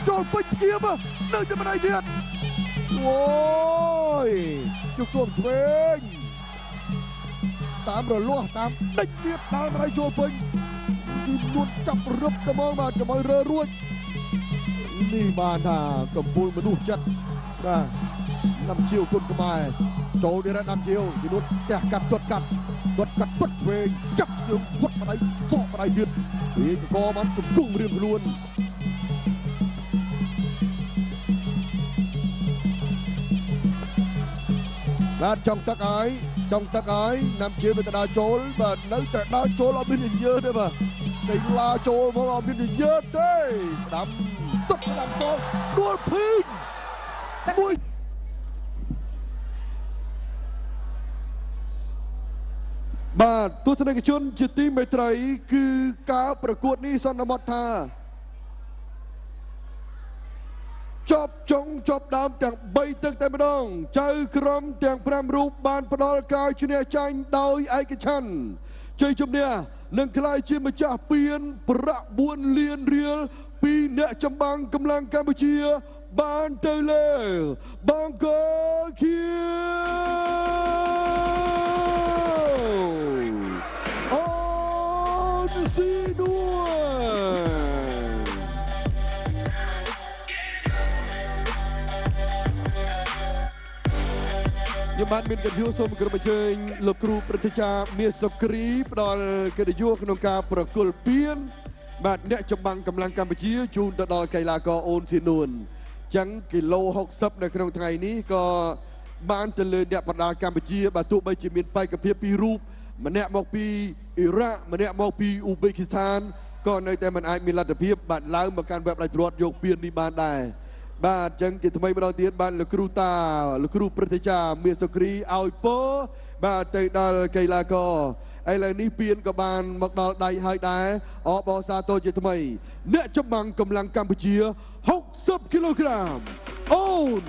ចូលពេញធៀបនៅតែមិនឲ្យទៀតអូយជុកទួងឆ្វេងតាមរលាស់តាមដេញទៀតដល់មិនឲ្យចូលពេញទីនួនចាប់រឹបទៅមកបាទកុំឲ្យរើរួចនេះបានថាកំពូលមនុស្សចិត្តបាទណាំជាវគុណខ្មែរចូលទៀតណាំជាវជំនួសផ្ទះកាត់ទាត់ឆ្វេងចាប់ជើងវត្តបដៃសក់បដៃទៀតវាកកបានជំគង់រៀងខ្លួនបាទចង់ទឹកហើយណាំជាវនៅតែដើរចូលបាទនៅតែដើរចូលអត់មានញញើទេបាទកីឡាចូលមកអត់មានញញើទេស្ដាំទុកស្ដាំចូលដួលភីងមួយបាទទស្សនិកជនជាទីមេត្រីគឺការប្រកួតនេះសន្មតថាចប់ចុងចប់ដើមទាំង3ទឹកតែម្ដងចៅក្រមទាំង5រូបបានផ្ដល់ការឈ្នះចាញ់ដោយឯកច្ឆន្ទជ័យជំនះនឹងក្លាយជាម្ចាស់ពានប្រាក់4លានរៀលពីអ្នកចម្បាំងកម្លាំងកម្ពុជាបានទៅលើបង្គោលខៀវអូនស៊ីនួខ្ញុំបានមានកន្យូសូមក្រុមអញ្ជើញលោកគ្រូព្រឹទ្ធាចារ្យមាសសុគ្រីផ្ដល់កិត្តិយសក្នុងការប្រគល់ពានបាទអ្នកចម្បាំងកម្លាំងកម្ពុជាជូនទៅដល់កីឡាករអូនស៊ីនួនចឹងគីឡូ60នៅក្នុងថ្ងៃនេះក៏បានទៅលើអ្នកប្រដាល់កម្ពុជាបាទទោះបីជាមានបេក្ខភាពពីររូបម្នាក់មកពីអ៊ីរ៉ាក់ម្នាក់មកពីអ៊ូបេគីស្ថានក៏នៅតែមិនអាចមានលទ្ធភាពបាទឡើងមកកាន់បែបដាច់ព្រាត់យកពាននេះបានដែរបាទចឹងជាថ្មីម្ដងទៀតបាទលោកគ្រូព្រឹទ្ធាចារ្យមាសសុគ្រីឲ្យពរបាទទៅដល់កីឡាករឥឡូវនេះពានក៏បានមកដល់ដៃហើយដែរអបអរសាទរជាថ្មីអ្នកចម្បាំងកម្លាំងកម្ពុជា60គីឡូក្រាមអូន